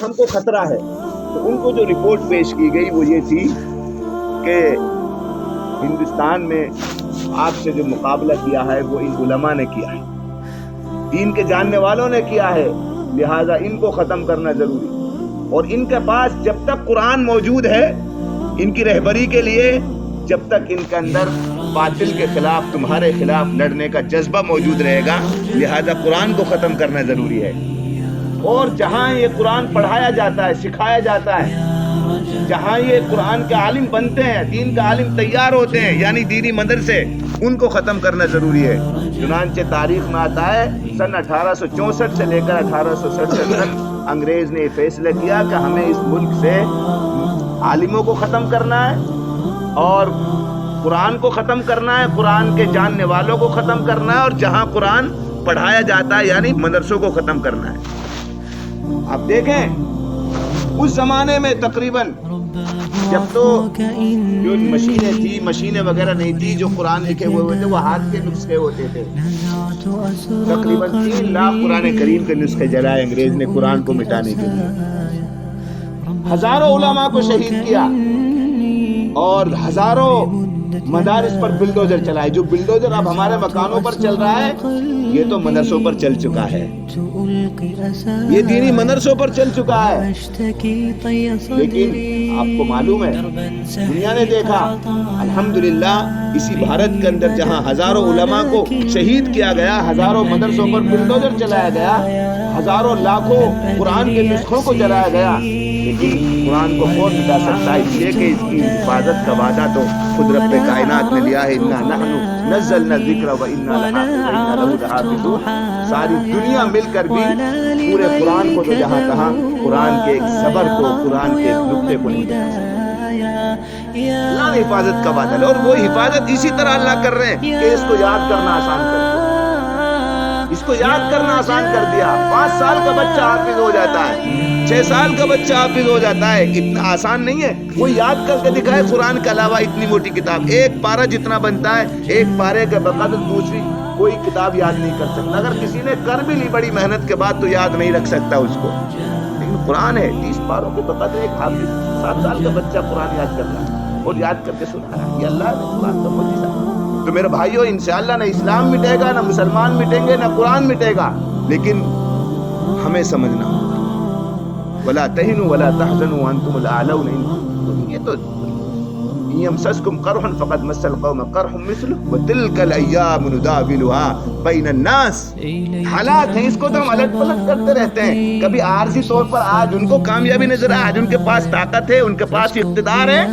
ہم کو خطرہ ہے. تو ان کو جو رپورٹ پیش کی گئی وہ یہ تھی کہ ہندوستان میں آپ سے جو مقابلہ کیا ہے وہ ان علماء نے کیا ہے, دین کے جاننے والوں نے کیا ہے, لہذا ان کو ختم کرنا ضروری. اور ان کے پاس جب تک قرآن موجود ہے ان کی رہبری کے لیے, جب تک ان کے اندر باطل کے خلاف تمہارے خلاف لڑنے کا جذبہ موجود رہے گا, لہذا قرآن کو ختم کرنا ضروری ہے. اور جہاں یہ قرآن پڑھایا جاتا ہے, سکھایا جاتا ہے, جہاں یہ قرآن کے عالم بنتے ہیں, دین کا عالم تیار ہوتے ہیں, یعنی دینی مدرسے, ان کو ختم کرنا ضروری ہے. چنانچہ تاریخ میں آتا ہے سن 1864 سے لے کر 1867 تک انگریز نے یہ فیصلہ کیا کہ ہمیں اس ملک سے عالموں کو ختم کرنا ہے اور قرآن کو ختم کرنا ہے, قرآن کے جاننے والوں کو ختم کرنا ہے, اور جہاں قرآن پڑھایا جاتا ہے یعنی مدرسوں کو ختم کرنا ہے. آپ دیکھیں اس زمانے میں تقریباً جب تو جو مشینیں تھی, مشینیں وغیرہ نہیں تھی, جو قرآن لکھے ہوئے ہوتے وہ ہاتھ کے نسخے ہوتے تھے. تقریباً 3 لاکھ قرآن کریم کے نسخے جلائے انگریز نے قرآن کو مٹانے کے لیے. ہزاروں علماء کو شہید کیا اور ہزاروں مدارس پر بلڈوزر چلائے. جو بلڈوزر اب ہمارے مکانوں پر چل رہا ہے یہ تو مدرسوں پر چل چکا ہے, یہ دینی مدرسوں پر چل چکا ہے. لیکن آپ کو معلوم ہے دنیا نے دیکھا الحمدللہ اسی بھارت کے اندر جہاں ہزاروں علماء کو شہید کیا گیا, ہزاروں مدرسوں پر بلڈوزر چلایا گیا, ہزاروں لاکھوں قرآن کے نسخوں کو جلایا گیا, لیکن قرآن کو کون مٹا سکتا ہے؟ اس لیے کہ اس کی حفاظت کا وعدہ تو خود رب کائنات نے لیا ہے. انا نحن نزلنا الذکر و انا لہ لحافظون. ساری دنیا مل کر بھی پورے قرآن کو تو جہاں تہاں قرآن کے ایک زبر کو, قرآن کے ایک نقطے کو نہیں مٹا سکتا. اللہ نے حفاظت کا وعدہ لیا, اور وہ حفاظت اسی طرح اللہ کر رہے ہیں کہ اس کو یاد کرنا آسان کر دیا, اس کو یاد کرنا آسان کر دیا. 5 سال کا بچہ حافظ ہو جاتا ہے, 6 سال کا بچہ حافظ ہو جاتا ہے. اتنا آسان نہیں ہے. وہ یاد کر کے دکھائے قرآن کے علاوہ اتنی موٹی کتاب, ایک پارہ جتنا بنتا ہے, ایک پارے کے بقدر دوسری کوئی کتاب یاد نہیں کر سکتا. اگر کسی نے کر بھی لی بڑی محنت کے بعد تو یاد نہیں رکھ سکتا اس کو. لیکن قرآن ہے 30 پاروں کے بقدر ایک حافظ 7 سال کا بچہ قرآن یاد کر رہا ہے اور یاد کر کے سنا رہا ہے. یہ اللہ نے قرآن کا معجزہ. تو میرے بھائیوں انشاءاللہ نہ اسلام مٹے گا, نہ مسلمان مٹیں گے, نہ قرآن مٹے گا, لیکن ہمیں سمجھنا ولا تہنوا ولا تحزنوا وانتم الاعلون. یہ تو یمسسکم قرح فقد مس القوم قرح مثله وتلك الايام نداولها بين الناس. حالات ہیں, اس کو تو ہم الٹ پلٹ کرتے رہتے ہیں. کبھی عارضی طور پر آج ان کو کامیابی نظر آئے, آج ان کے پاس طاقت ہے, ان کے پاس اقتدار ہے,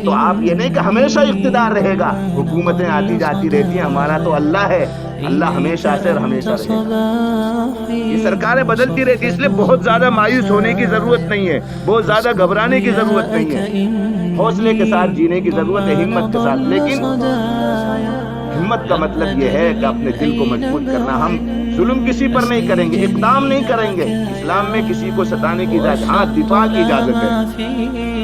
تو آپ یہ نہیں کہ ہمیشہ اقتدار رہے گا. حکومتیں آتی جاتی رہتی ہیں, ہمارا تو اللہ ہے, اللہ ہمیشہ سے ہمیشہ رہے گا. یہ سرکاریں بدلتی رہتی, اس لیے بہت زیادہ مایوس ہونے کی ضرورت نہیں ہے, بہت زیادہ گھبرانے کی ضرورت نہیں ہے. حوصلے کے ساتھ جینے کی ضرورت ہے, ہمت کے ساتھ. لیکن ہمت کا مطلب یہ ہے کہ اپنے دل کو مضبوط کرنا. ہم ظلم کسی پر نہیں کریں گے, اقدام نہیں کریں گے. اسلام میں کسی کو ستانے کی اجازت, ہاں دفاع کی اجازت ہے.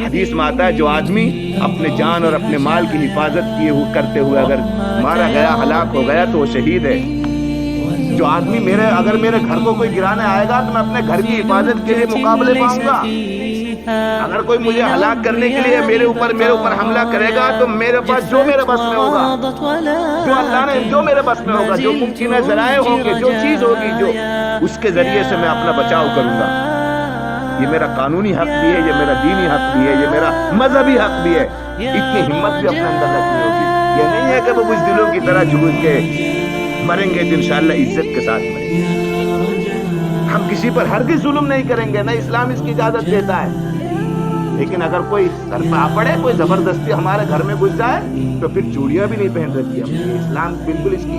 حدیث میں آتا ہے جو آدمی اپنے جان اور اپنے مال کی حفاظت کرتے ہوئے اگر مارا گیا, ہلاک ہو گیا, تو وہ شہید ہے. جو آدمی اگر میرے گھر کو کوئی گرانے آئے گا تو میں اپنے گھر کی حفاظت کے لیے مقابلے پاؤں گا. اگر کوئی مجھے ہلاک کرنے کے لیے میرے اوپر حملہ کرے گا تو میرے پاس جو میرے بس میں ہوگا, جو اللہ نے جو میرے بس میں ہوگا, جو ممکنہ ذرائع ہوں گے, جو چیز ہوگی, جو اس کے ذریعے سے میں اپنا بچاؤ کروں گا. یہ میرا قانونی حق بھی ہے, یہ میرا دینی حق بھی ہے, یہ میرا مذہبی حق بھی ہے. اتنی ہمت بھی اپنے اندر رکھنی ہوگی. یہ نہیں ہے کہ وہ بزدلوں کی طرح جھوٹ کے مریں گے تو انشاءاللہ عزت کے ساتھ مریں گے. ہم کسی پر ہرگز ظلم نہیں کریں گے, نہ اسلام اس کی اجازت دیتا ہے. لیکن اگر کوئی سر پہ آ پڑے, کوئی زبردستی ہمارے گھر میں گھس جائے, تو پھر چوڑیاں بھی نہیں پہن رکھی ہم. اسلام بالکل اس کی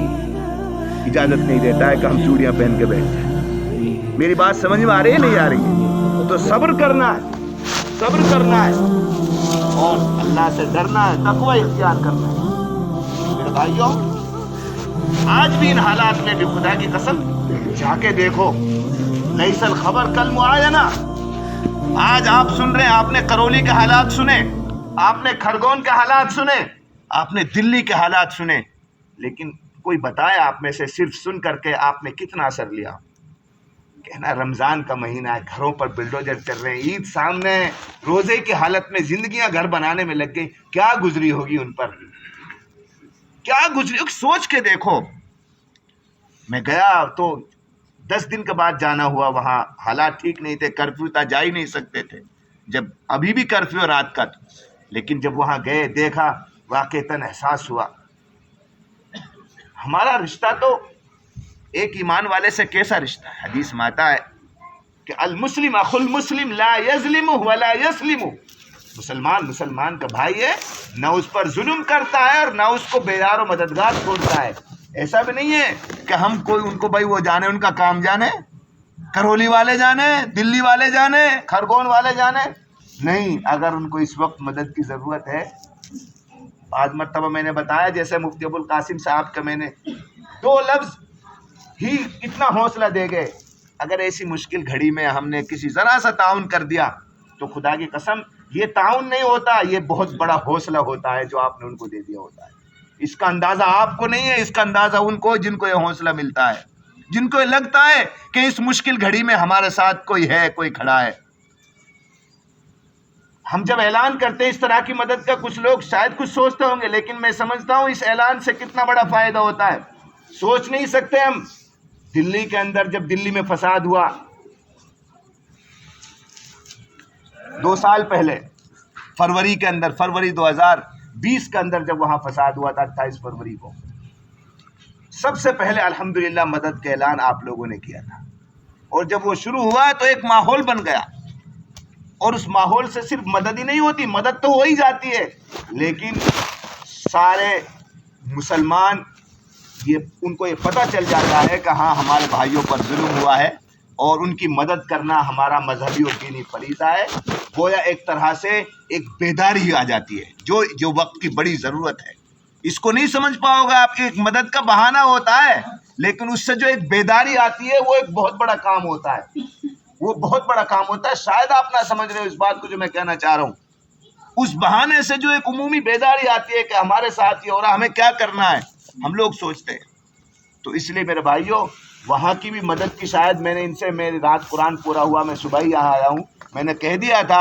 اجازت نہیں دیتا ہے کہ ہم چوڑیاں پہن کے بیٹھ جائیں. میری بات سمجھ میں آ رہی ہے نہیں آ رہی ہے؟ تو صبر کرنا ہے, صبر کرنا ہے, اور اللہ سے ڈرنا ہے, تقوی اختیار کرنا ہے. میرے بھائیوں آج بھی ان حالات میں بھی خدا کی قسم جا کے دیکھو, لیس الخبر کالمعاینہ. آج آپ سن رہے ہیں, آپ نے کرولی کے حالات سنے, آپ نے کھرگون کے حالات سنے, آپ نے دلی کے حالات سنے, لیکن کوئی بتائے آپ میں سے صرف سن کر کے آپ نے کتنا اثر لیا, کہنا رمضان کا مہینہ ہے، گھروں پر بلڈوزر چل رہے ہیں، عید سامنے ہے، روزے کی حالت میں زندگیاں گھر بنانے میں لگ گئی، کیا گزری ہوگی ان پر، کیا گزری ہوگی، سوچ کے دیکھو۔ میں گیا تو 10 دن کے بعد جانا ہوا، وہاں حالات ٹھیک نہیں تھے، کرفیو تھا، جا ہی نہیں سکتے تھے، جب ابھی بھی کرفیو رات کا، لیکن جب وہاں گئے دیکھا واقعتاً احساس ہوا ہمارا رشتہ تو ایک ایمان والے سے کیسا رشتہ ہے۔ حدیث میں آتا ہے کہ المسلم اخو المسلم لا یظلمہ ولا یسلمہ، مسلمان کا بھائی ہے، نہ اس پر ظلم کرتا ہے اور نہ اس کو بیدار و مددگار چھوڑتا ہے۔ ایسا بھی نہیں ہے کہ ہم کوئی ان کو بھائی وہ جانے، ان کا کام جانے، کرولی والے جانے، دلی والے جانے، خرگون والے جانے، نہیں۔ اگر ان کو اس وقت مدد کی ضرورت ہے، آج مرتبہ میں نے بتایا جیسے مفتی ابو القاسم صاحب کا میں نے 2 لفظ ہی اتنا حوصلہ دے گئے، اگر ایسی مشکل گھڑی میں ہم نے کسی ذرا سا تعاون کر دیا تو خدا کی قسم یہ تعاون نہیں ہوتا، یہ بہت بڑا حوصلہ ہوتا ہے جو آپ نے ان کو دے دیا ہوتا ہے۔ اس کا اندازہ آپ کو نہیں ہے، اس کا اندازہ ان کو جن کو یہ حوصلہ ملتا ہے، جن کو یہ لگتا ہے کہ اس مشکل گھڑی میں ہمارے ساتھ کوئی ہے، کوئی کھڑا ہے۔ ہم جب اعلان کرتے ہیں اس طرح کی مدد کا، کچھ لوگ شاید کچھ سوچتے ہوں گے، لیکن میں سمجھتا ہوں اس اعلان سے کتنا بڑا فائدہ ہوتا ہے، سوچ نہیں سکتے ہم۔ دلی کے اندر جب دلی میں فساد ہوا 2 سال پہلے، فروری کے اندر، فروری 2020 کے اندر جب وہاں فساد ہوا تھا 28 فروری کو، سب سے پہلے الحمدللہ مدد کا اعلان آپ لوگوں نے کیا تھا، اور جب وہ شروع ہوا تو ایک ماحول بن گیا، اور اس ماحول سے صرف مدد ہی نہیں ہوتی، مدد تو ہو ہی جاتی ہے، لیکن سارے مسلمان ان کو یہ پتہ چل جاتا ہے کہ ہاں ہمارے بھائیوں پر ظلم ہوا ہے، اور ان کی مدد کرنا ہمارا مذہبی اور دینی فریضہ ہے۔ گویا ایک طرح سے ایک بیداری آ جاتی ہے جو وقت کی بڑی ضرورت ہے۔ اس کو نہیں سمجھ پاؤ گا، آپ کی ایک مدد کا بہانہ ہوتا ہے، لیکن اس سے جو ایک بیداری آتی ہے وہ ایک بہت بڑا کام ہوتا ہے، وہ بہت بڑا کام ہوتا ہے۔ شاید آپ نہ سمجھ رہے ہو اس بات کو جو میں کہنا چاہ رہا ہوں۔ اس بہانے سے جو ایک عمومی بیداری آتی ہے کہ ہمارے ساتھ یہ ہو رہا، ہمیں کیا کرنا ہے، ہم لوگ سوچتے ہیں۔ تو اس لیے میرے بھائیوں، وہاں کی بھی مدد کی، شاید میں نے ان سے، میری رات قرآن پورا ہوا، میں صبح ہی یہاں آیا ہوں، میں نے کہہ دیا تھا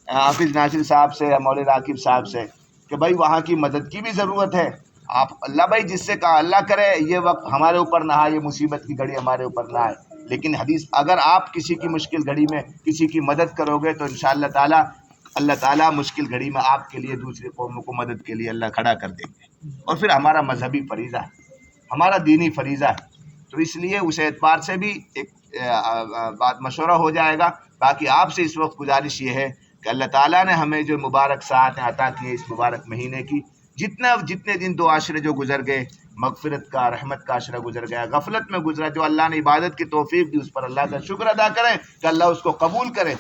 حافظ ناصر صاحب سے، مولوی راکب صاحب سے کہ بھائی وہاں کی مدد کی بھی ضرورت ہے۔ آپ اللہ بھائی جس سے کہا، اللہ کرے یہ وقت ہمارے اوپر نہ آئے، یہ مصیبت کی گھڑی ہمارے اوپر نہ آئے، لیکن حدیث اگر آپ کسی کی مشکل گھڑی میں کسی کی مدد کرو گے تو انشاءاللہ تعالیٰ اللہ تعالیٰ مشکل گھڑی میں آپ کے لیے دوسری قوموں کو مدد کے لیے اللہ کھڑا کر دیں گے، اور پھر ہمارا مذہبی فریضہ ہے، ہمارا دینی فریضہ ہے۔ تو اس لیے اس اعتبار سے بھی ایک بات مشورہ ہو جائے گا۔ باقی آپ سے اس وقت گزارش یہ ہے کہ اللہ تعالیٰ نے ہمیں جو مبارک ساعتیں عطا کی ہیں اس مبارک مہینے کی، جتنے دن 2 عشرے جو گزر گئے، مغفرت کا، رحمت کا عشرہ گزر گیا، غفلت میں گزرا، جو اللہ نے عبادت کی توفیق دی اس پر اللہ کا شکر ادا کریں کہ اللہ اس کو قبول کرے۔